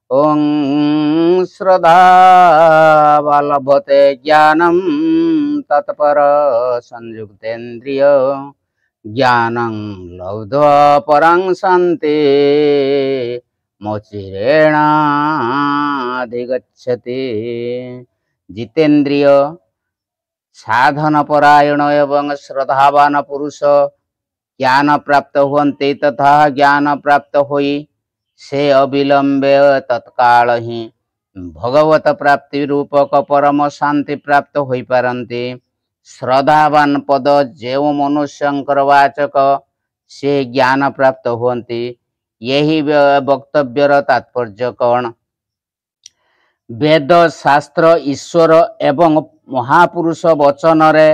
ओं श्रद्धा लभते ज्ञानं तत्पर संयुक्तेन्द्रिय ज्ञानं लब्ध्वा परं शान्ति मोचिरेणाधिगच्छति। जितेन्द्रिय साधन परायण एवं श्रद्धावान पुरुष ज्ञान प्राप्त हुवन्ति तथा ज्ञान प्राप्त होई से अविलंबे तत्काल ही भगवत प्राप्ति रूपक परम शांति प्राप्त होई पारंती। श्रद्धावान पद जेव मनुष्यंकर वाचक से ज्ञान प्राप्त हुवन्ति। यही वक्तव्यर तात्पर्य कौन? वेद शास्त्र ईश्वर एवं महापुरुष वचन रे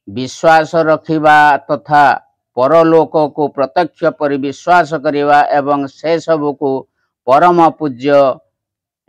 विश्वास रखिबा तथा परलोक को प्रत्यक्ष पर विश्वास करिबा एवं से सब को परम पूज्य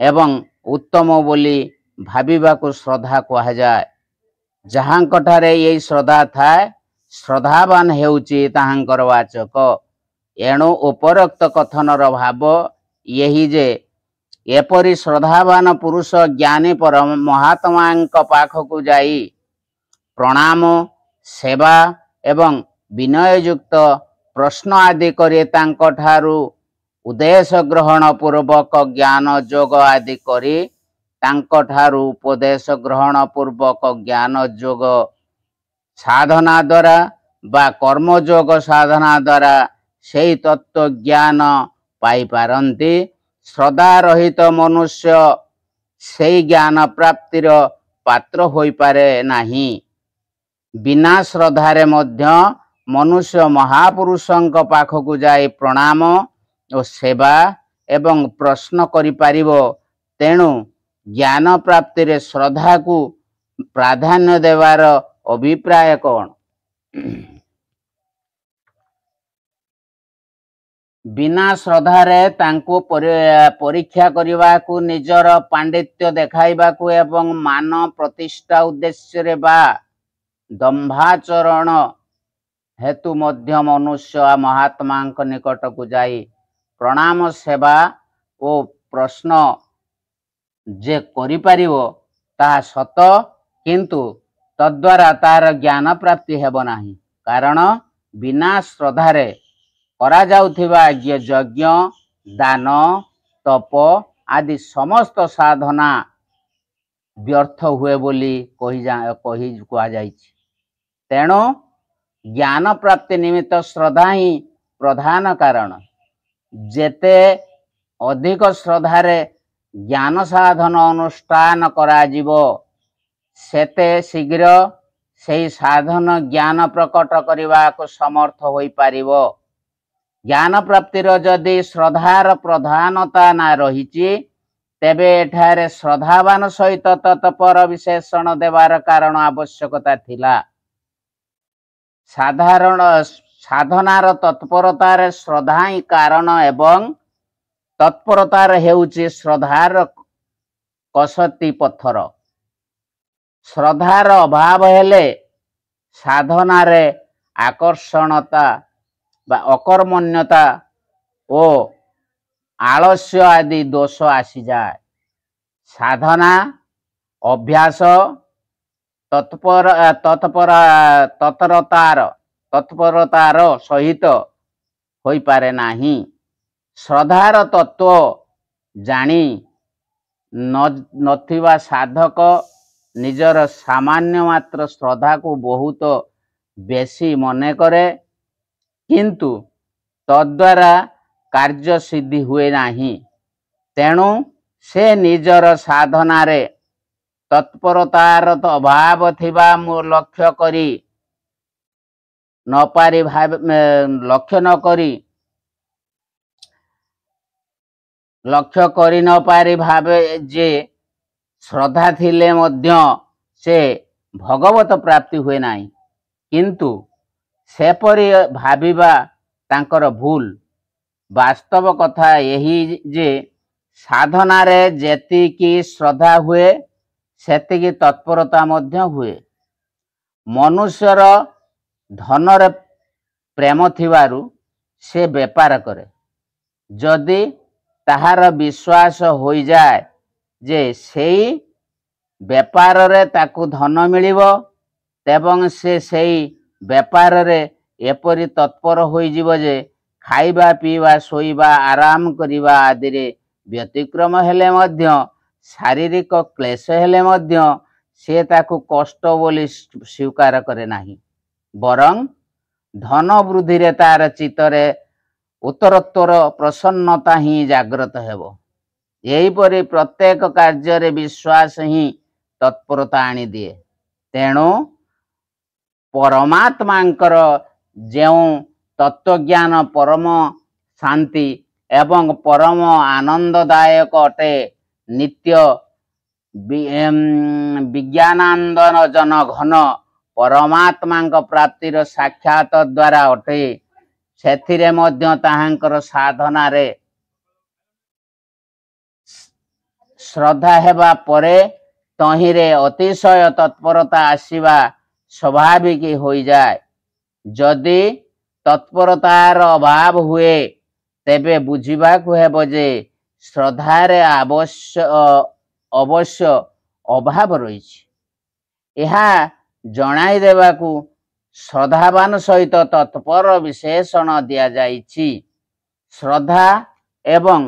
एवं उत्तम बोली भाविबा को श्रद्धा कहा जाए। जहाँकठारे ये श्रद्धा थाए श्रद्धावान हेउची ताहांकर वाचक। एणु उपरोक्त कथनर भाव यही जे एपरी श्रद्धावान पुरुष ज्ञानी परम महात्मांक पाखकु जाई प्रणाम सेवा एवं विनययुक्त प्रश्न आदि करे तांकठारु उद्देश ग्रहण पूर्वक ज्ञान जोग आदि करी तांकठारु उपदेश ग्रहण पूर्वक ज्ञान जोग साधना द्वारा बा कर्मयोग साधना द्वारा से तत्व ज्ञान पाई पारंती। श्रद्धा रहित मनुष्य से ज्ञान प्राप्तिर पात्र होई पारे नाही। बिना श्रद्धारे मध्य मनुष्य महापुरुषंक पाखकु जाई प्रणाम और सेवा एवं प्रश्न करि पारिबो। तेणु ज्ञान प्राप्ति रे श्रद्धा को प्राधान्य देवार अभिप्राय कौन? बिना श्रद्धारे तांको परीक्षा करने को निजर पांडित्य देखाइबा को एवं मान प्रतिष्ठा उद्देश्य रे बा दंभाचरण हेतु मध्य मनुष्य महात्मा निकट को जाई प्रणाम सेवा और प्रश्न जे करि पारिबो ता सत, किंतु तद्वारा तार ज्ञान प्राप्ति हेबो नाही। कारण बिना श्रद्धारे करा जाउथिबा यज्ञ दान तप आदि समस्त साधना व्यर्थ हुए बोली कही कहा जाइछि। तेणु ज्ञान प्राप्ति निमित्त श्रद्धा ही प्रधान कारण। जेते अधिक श्रद्धारे ज्ञान साधन अनुष्ठान करा जिवो सेते शीघ्र सेही साधन ज्ञान प्रकट करने को समर्थ होई पारिबो। ज्ञान प्राप्तिर जदि श्रद्धार प्रधानता ना रहिछि तेबे एठारे श्रद्धावान सहित तत्पर विशेषण देवार कारण आवश्यकता थिला। साधारण साधनार तत्परतार श्रद्धा ही कारण एवं तत्परतार हेउछि श्रद्धार कसती पत्थर। श्रद्धार अभाव हेले साधनारे आकर्षणता बा अकर्मण्यता ओ आलस्य आदि दोष आसी जाए। साधना अभ्यास तत्परतार सहित होई पारे नाही। श्रद्धार तत्व जानी नथिबा साधक निजर सामान्य मात्र श्रद्धा को बहुत बेसी मने करे, किंतु तद्वारा कार्य सिद्धि हुए नाही। तेणु से निजर साधनारे तत्परतार अभाव थिबा लक्ष्य करी न पारी लक्ष्य करी न पारी भावे जे श्रद्धा थिले मध्य से भगवत प्राप्ति हुए नाही। किंतु सेपरी भाविबा तांकर भूल। वास्तव कथा यही जे साधनारे जेतिकी श्रद्धा हुए सेतिकी तत्परता मध्य हुए। मनुष्यर धनर प्रेम थिबारु से बेपार करे। जदि ତାହାର ବିଶ୍ୱାସ ହୋଇଯାଏ ଯେ ସେଇ ବେପାରରେ ତାକୁ ଧନ ମିଳିବ ଏବଂ ସେ ସେଇ ବେପାରରେ ଏପରି ତତ୍ପର ହୋଇଯିବ ଯେ ଖାଇବା ପିଇବା ଶୋଇବା ଆରାମ କରିବା ଆଦିରେ ବ୍ୟତିକ୍ରମ ହେଲେ ମଧ୍ୟ ଶାରୀରିକ କ୍ଲେଶ ହେଲେ ମଧ୍ୟ ସେ ତାକୁ କଷ୍ଟ ବୋଲି ସ୍ୱୀକାର କରେ ନାହିଁ, ବରଂ ଧନ ବୃଦ୍ଧିରେ ତାର ଚିତ୍ତରେ ଉତ୍ତରୋତ୍ତର ପ୍ରସନ୍ନତା ହିଁ ଜାଗ୍ରତ ହେବ। ଏହିପରି ପ୍ରତ୍ୟେକ କାର୍ଯ୍ୟରେ ବିଶ୍ୱାସ ହିଁ ତତ୍ପରତା ଆଣିଦିଏ। ତେଣୁ ପରମାତ୍ମାଙ୍କର ଯେଉଁ ତତ୍ତ୍ୱଜ୍ଞାନ ପରମ ଶାନ୍ତି ଏବଂ ପରମ ଆନନ୍ଦଦାୟକ ଅଟେ, ନିତ୍ୟ ବିଜ୍ଞାନାନନ୍ଦନ ଘନ ପରମାତ୍ମାଙ୍କ ପ୍ରାପ୍ତିର ସାକ୍ଷାତ ଦ୍ୱାରା ଅଟେ, ସେଥିରେ ମଧ୍ୟ ତାହାଙ୍କର ସାଧନାରେ ଶ୍ରଦ୍ଧା ହେବା ପରେ ତହିଁରେ ଅତିଶୟ ତତ୍ପରତା ଆସିବା ସ୍ୱାଭାବିକ ହୋଇଯାଏ। ଯଦି ତତ୍ପରତାର ଅଭାବ ହୁଏ ତେବେ ବୁଝିବାକୁ ହେବ ଯେ ଶ୍ରଦ୍ଧାରେ ଅବଶ୍ୟ ଅଭାବ ରହିଛି। ଏହା ଜଣାଇ ଦେବାକୁ ଶ୍ରଦ୍ଧାବାନ ସହିତ ତତ୍ପର ବିଶେଷଣ ଦିଆଯାଇଛି। ଶ୍ରଦ୍ଧା ଏବଂ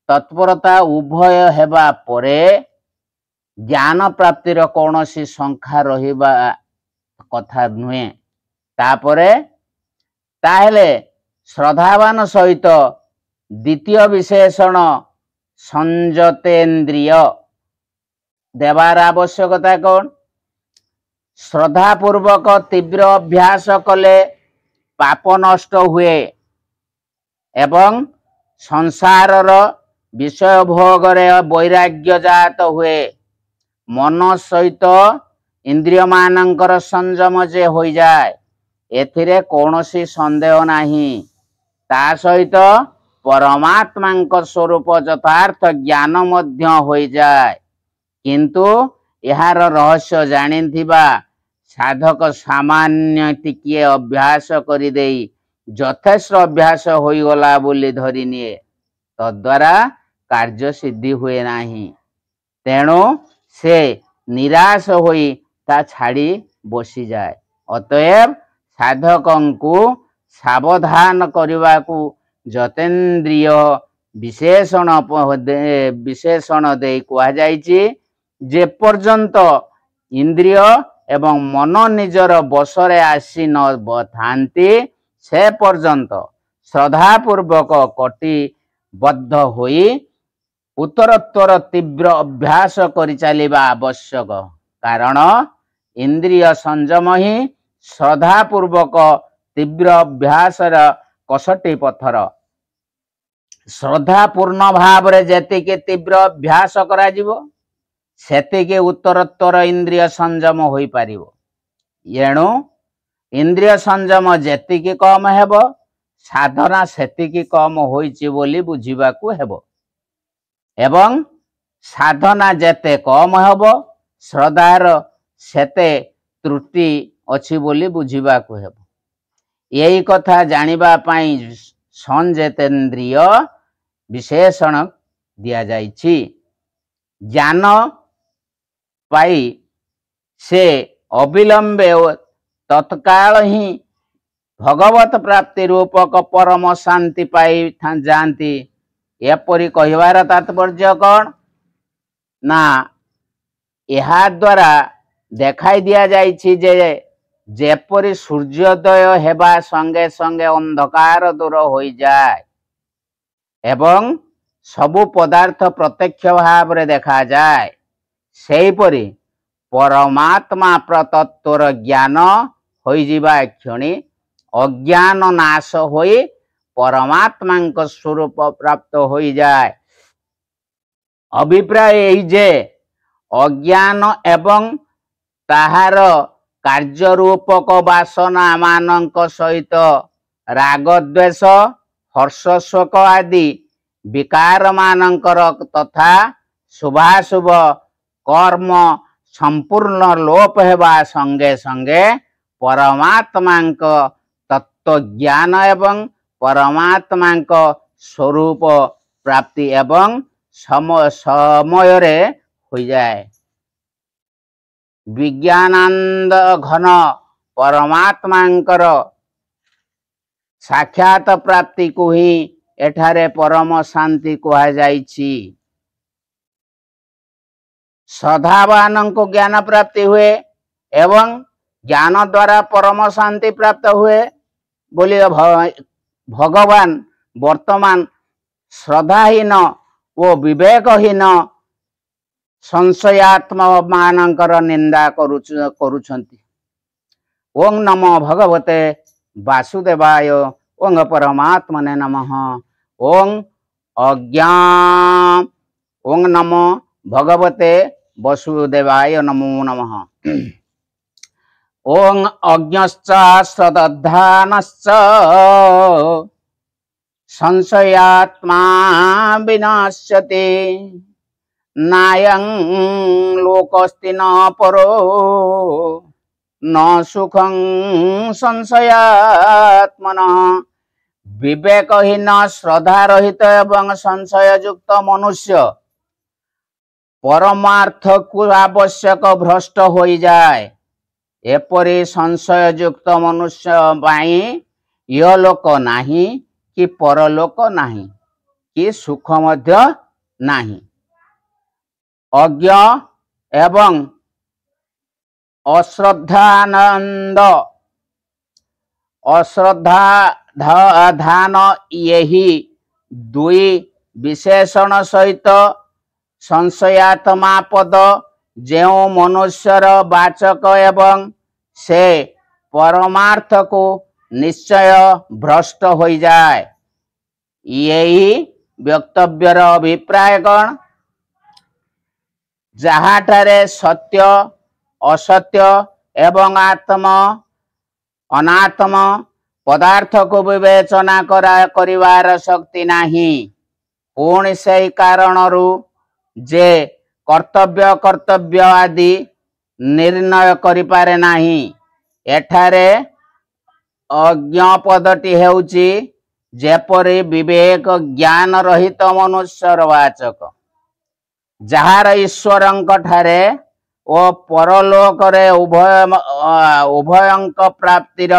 ତତ୍ପରତା ଉଭୟ ହେବା ପରେ ଜ୍ଞାନ ପ୍ରାପ୍ତିର କୌଣସି ଶଙ୍କା ରହିବା କଥା ନୁହେଁ। ତାହେଲେ ଶ୍ରଦ୍ଧାବାନ ସହିତ ଦ୍ୱିତୀୟ ବିଶେଷଣ ସଂଯତେନ୍ଦ୍ରିୟ ଦେବାର ଆବଶ୍ୟକତା କ'ଣ? ଶ୍ରଦ୍ଧାପୂର୍ବକ ତୀବ୍ର ଅଭ୍ୟାସ କଲେ ପାପ ନଷ୍ଟ ହୁଏ ଏବଂ ସଂସାରର ବିଷୟ ଭୋଗରେ ବୈରାଗ୍ୟ ଜାତ ହୁଏ। ମନ ସହିତ ଇନ୍ଦ୍ରିୟମାନଙ୍କର ସଂଯମ ଯେ ହୋଇଯାଏ, ଏଥିରେ କୌଣସି ସନ୍ଦେହ ନାହିଁ। ତା ସହିତ ପରମାତ୍ମାଙ୍କ ସ୍ୱରୂପ ଯଥାର୍ଥ ଜ୍ଞାନ ମଧ୍ୟ ହୋଇଯାଏ। କିନ୍ତୁ ଏହାର ରହସ୍ୟ ଜାଣିଥିବା ସାଧକ ସାମାନ୍ୟ ଟିକିଏ ଅଭ୍ୟାସ କରିଦେଇ ଯଥେଷ୍ଟ ଅଭ୍ୟାସ ହୋଇଗଲା ବୋଲି ଧରିନିଏ, ତଦ୍ୱାରା କାର୍ଯ୍ୟ ସିଦ୍ଧି ହୁଏ ନାହିଁ। ତେଣୁ ସେ ନିରାଶ ହୋଇ ତା ଛାଡ଼ି ବସିଯାଏ। ଅତଏବ ସାଧକଙ୍କୁ ସାବଧାନ କରିବାକୁ ଯତେନ୍ଦ୍ରିୟ ବିଶେଷଣ ଦେଇ କୁହାଯାଇଛି। ଯେପର୍ଯ୍ୟନ୍ତ ଇନ୍ଦ୍ରିୟ ଏବଂ ମନ ନିଜର ବଶରେ ଆସି ନ ଥାନ୍ତି, ସେ ପର୍ଯ୍ୟନ୍ତ ଶ୍ରଦ୍ଧାପୂର୍ବକ କଟିବଦ୍ଧ ହୋଇ ଉତ୍ତରୋତ୍ତର ତୀବ୍ର ଅଭ୍ୟାସ କରିଚାଲିବା ଆବଶ୍ୟକ। କାରଣ ଇନ୍ଦ୍ରିୟ ସଂଯମ ହିଁ ଶ୍ରଦ୍ଧାପୂର୍ବକ ତୀବ୍ର ଅଭ୍ୟାସର କଷଟି ପଥର। ଶ୍ରଦ୍ଧାପୂର୍ଣ୍ଣ ଭାବରେ ଯେତିକି ତୀବ୍ର ଅଭ୍ୟାସ କରାଯିବ, ସେତିକି ଉତ୍ତରୋତ୍ତର ଇନ୍ଦ୍ରିୟ ସଂଯମ ହୋଇପାରିବ। ଏଣୁ ଇନ୍ଦ୍ରିୟ ସଂଯମ ଯେତିକି କମ ହେବ, ସାଧନା ସେତିକି କମ ହୋଇଛି ବୋଲି ବୁଝିବାକୁ ହେବ ଏବଂ ସାଧନା ଯେତେ କମ ହେବ, ଶ୍ରଦ୍ଧାର ସେତେ ତ୍ରୁଟି ଅଛି ବୋଲି ବୁଝିବାକୁ ହେବ। ଏହି କଥା ଜାଣିବା ପାଇଁ ସଂଯତେନ୍ଦ୍ରିୟ ବିଶେଷଣ ଦିଆଯାଇଛି। ଜ୍ଞାନ ପାଇ ସେ ଅବିଳମ୍ବେ ତତ୍କାଳ ହିଁ ଭଗବତ ପ୍ରାପ୍ତି ରୂପକ ପରମ ଶାନ୍ତି ପାଇ ଯାଆନ୍ତି। ଏପରି କହିବାର ତାତ୍ପର୍ଯ୍ୟ କ'ଣ? ନା, ଏହା ଦ୍ୱାରା ଦେଖାଇ ଦିଆଯାଇଛି ଯେ ଯେପରି ସୂର୍ଯ୍ୟୋଦୟ ହେବା ସଙ୍ଗେ ସଙ୍ଗେ ଅନ୍ଧକାର ଦୂର ହୋଇଯାଏ ଏବଂ ସବୁ ପଦାର୍ଥ ପ୍ରତ୍ୟକ୍ଷ ଭାବରେ ଦେଖାଯାଏ, ସେହିପରି ପରମାତ୍ମା ତତ୍ତ୍ୱର ଜ୍ଞାନ ହୋଇଯିବା କ୍ଷଣି ଅଜ୍ଞାନ ନାଶ ହୋଇ ପରମାତ୍ମାଙ୍କ ସ୍ୱରୂପ ପ୍ରାପ୍ତ ହୋଇଯାଏ। ଅଭିପ୍ରାୟ ଏହି ଯେ ଅଜ୍ଞାନ ଏବଂ ତାହାର କାର୍ଯ୍ୟରୂପକ ବାସନା ମାନଙ୍କ ସହିତ ରାଗ ଦ୍ୱେଷ ହର୍ଷଶୋକ ଆଦି ବିକାର ମାନଙ୍କର ତଥା ଶୁଭାଶୁଭ କର୍ମ ସମ୍ପୂର୍ଣ୍ଣ ଲୋପ ହେବା ସଙ୍ଗେ ସଙ୍ଗେ ପରମାତ୍ମାଙ୍କ ତତ୍ତ୍ୱଜ୍ଞାନ ଏବଂ ପରମାତ୍ମାଙ୍କ ସ୍ୱରୂପ प्राप्ति एवं समय रे हो जाए। विज्ञानंद घन परमात्मांकर साक्षात प्राप्ति को ही एठारे परम शांति कहा जाइछि। श्रद्धावान को ज्ञान प्राप्ति हुए एवं ज्ञान द्वारा परम शांति प्राप्त हुए बोली भगवान वर्तमान श्रद्धाहीन वो विवेकहीन संशयात्मा मानकर निंदा करुछंती। ओं नमो भगवते वासुदेवाय ओं परमात्मने नमः। ओं नमो भगवते वसुदेवाय नमो नमः। ओं अज्ञश्च श्रद्धानश्च संशयात्मा विनाश्यते नायं लोकस्ति न परो न सुखं संशयात्मनः। विवेकहीन श्रद्धा रहित एवं संशय युक्त मनुष्य परमार्थ को आवश्यक भ्रष्ट हो जाए। एपरि संशय युक्त मनुष्य पाई यह लोक नाही कि परलोक नाही कि सुख मध्य नाही। अज्ञ एवं अश्रद्धानंद अश्रद्धाधान यही दुई विशेषण सहित संशयात्मा पद जो मनुष्यर वाचक एवं से परमार्थ को निश्चय भ्रष्ट हो जाए। यही वक्तव्यर अभिप्रायगण जहाठारे सत्य असत्य एवं आत्म अनात्म पदार्थ को विवेचना करिवार शक्ति नाही। पुणी से कारणरू जे कर्तव्य कर्तव्य आदि निर्णय करिपारे नाही। एठारे अज्ञ पदटी हेउची जेपरि विवेक ज्ञान रहित मनुष्यर वाचक जहार ईश्वरंक ठारे ओ परलोक रे उभयंक प्राप्तिर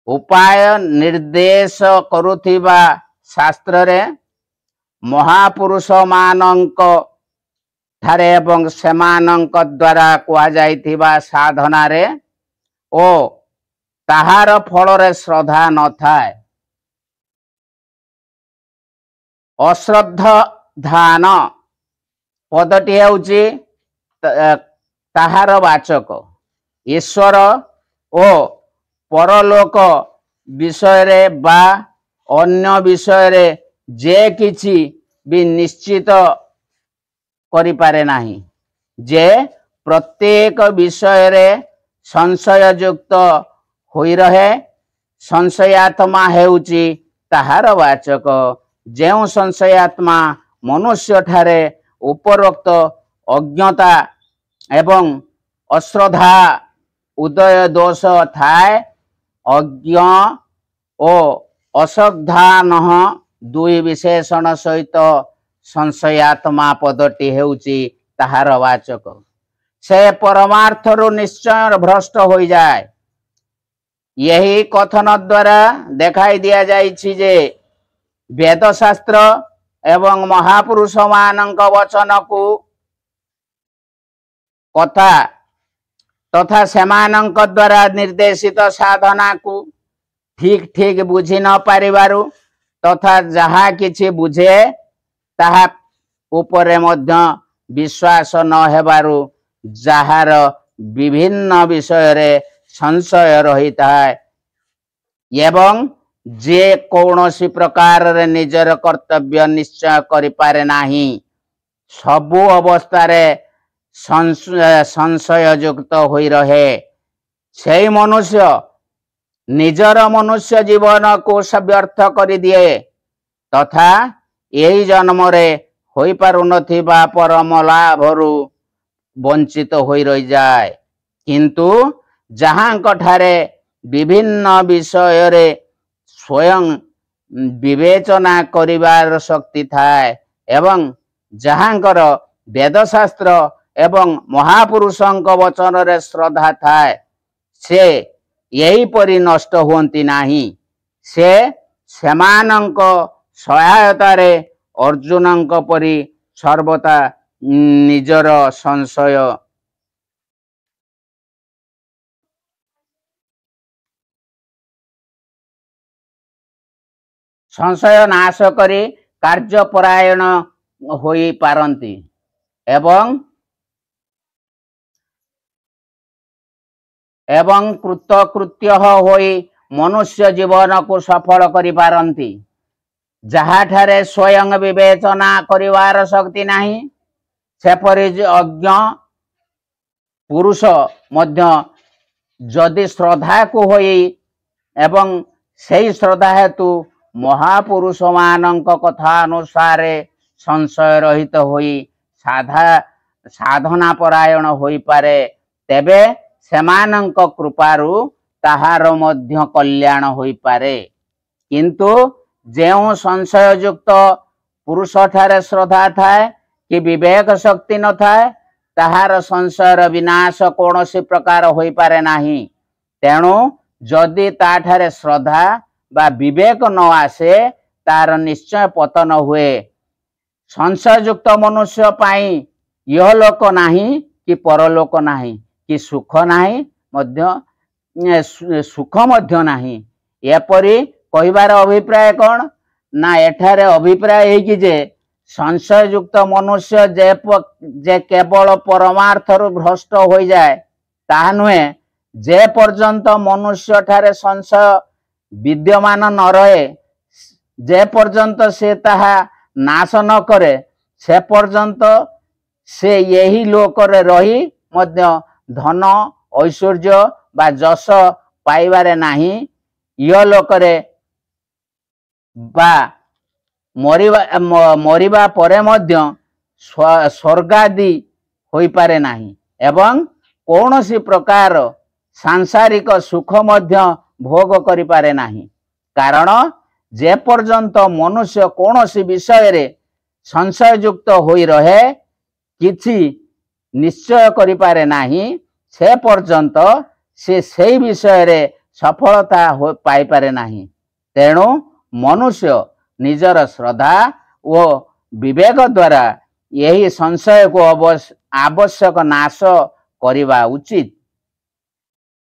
उपाय निर्देश करुथिबा शास्त्र रे महापुरुष मानक ठारे एवं सेमानक द्वारा कहा जाइथिबा साधना रे ओ ताहार फल रे श्रद्धा न थाए। अश्रद्धान पदटी हेउची ताहार वाचक ईश्वर ओ परलोक विषय रे बा अन्य विषय रे जे किछि भी निश्चित करि पारे नाही। जे प्रत्येक विषय रे संशय युक्त होई रहे संशयात्मा हेउची ताहार वाचक। जेउ संशयात्मा मनुष्य ठारे उपरोक्त अज्ञता एवं अश्रद्धा उदय दोष थाए। अज्ञ ओ अश्रद्धान दुई विशेषण सहित संशयात्मा पदटी हेउची ताहार वाचक। से परमार्थरु निश्चय भ्रष्ट हो जाए। यही कथन द्वारा देखाई दिया जाइछि जे वेद शास्त्र एवं महापुरुष मानक वचन को कथा तथा सेमानक द्वारा निर्देशित साधना को ठीक ठीक बुझी न पारिबारु तथा जहा किछि बुझे ताहा उपरे मध्य विश्वास न हेबारु जहार विभिन्न विषय रे संशय रहिता है एवं जे कौनसी प्रकार रे निजर कर्तव्य निश्चय करि पारे नाही। सबु अवस्था रे संशय युक्त होई रहे। से मनुष्य निजर मनुष्य जीवन को व्यर्थ करि दिए तथा यही जन्म रे होई पारु नथिबा परम लाभरु वंचित होई रहि जाए। किंतु जहां ठारे विभिन्न विषय रे स्वयं विवेचना करिवार शक्ति थाए एवं जहांकर वेदशास्त्र एवं महापुरुषंक वचन रे श्रद्धा थाए से यही परि नष्ट होती नाही। से सेमानंक सहायता रे अर्जुनंक परि सर्वदा निजर संशय नाश करी कार्यपरायण होई पारंती एवं कृतकृत्य होई मनुष्य जीवन को सफल करि पारंती। जहा ठारे स्वयं विवेचना करिवार शक्ति नाही सेपरि अज्ञ पुरुष मध्य जदि श्रद्धा को होई एवं सही श्रद्धा हेतु महापुरुष मानक कथा अनुसार संशय रहित होई साधना परायण होई पारे तेबे सेमानंक कृपारु ताहार मध्य कल्याण होई पारे। किंतु जेउ संशय युक्त पुरुष ठारे श्रद्धा थाए कि विवेक शक्ति न थाए ताहार संशयर विनाश कौनसी प्रकार होई पारे नाही। तेणु जदि ताठारे श्रद्धा बा विवेक न आसे तार निश्चय पतन हुए। संशय युक्त मनुष्य पाई यह लोक नाही कि परलोक नाही कि सुख नाही सुख मध्य नाही। एपरि कहिबार अभिप्राय कौन ना एठारे अभिप्राय है कि जे संशय युक्त मनुष्य जे केवल परमार्थरु भ्रष्ट हो जाए ताहा नुहे। जे पर्यंत मनुष्य ठारे संशय विद्यमान न रहे जे पर्यंत से ताहा नाश न करे से पर्यंत से यही लोक रे रही मध्य धन ऐश्वर्य बा जस पाइबारे नाही। यह लोक रे बा मरिबा परे मध्य स्वर्गादि होई पारे नाही एवं कौनसी प्रकार सांसारिक सुख मध्य भोग करि पारे नाही। कारण जे पर्यंत मनुष्य कौनसी विषय रे संशय युक्त होई रहे किछि निश्चय करि पारे नाही से पर्यंत से सही विषय रे सफलता पाई पारे नाही। तेणु मनुष्य निजर श्रद्धा व विवेक द्वारा यही संशय को आवश्यक नाश करिबा उचित।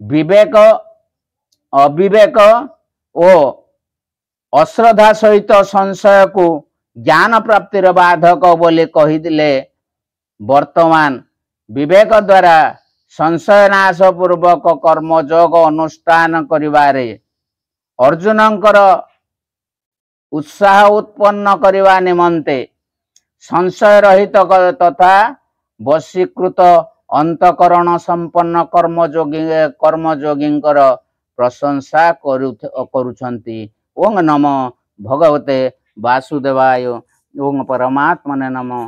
विवेक अविवेक ओ अश्रद्धा सहित संशय को ज्ञान प्राप्तिर बाधक बोली कहिदिले वर्तमान विवेक द्वारा संशय नाश पूर्वक कर्मयोग अनुष्ठान करिबारे अर्जुनंकर उत्साह उत्पन्न करिबा निमंते संशय रहित तथा वशीकृत अंतकरण संपन्न कर्मयोगींकर प्रशंसा करुछंती। ओं नमो भगवते वासुदेवाय ओं परमात्मने नमो।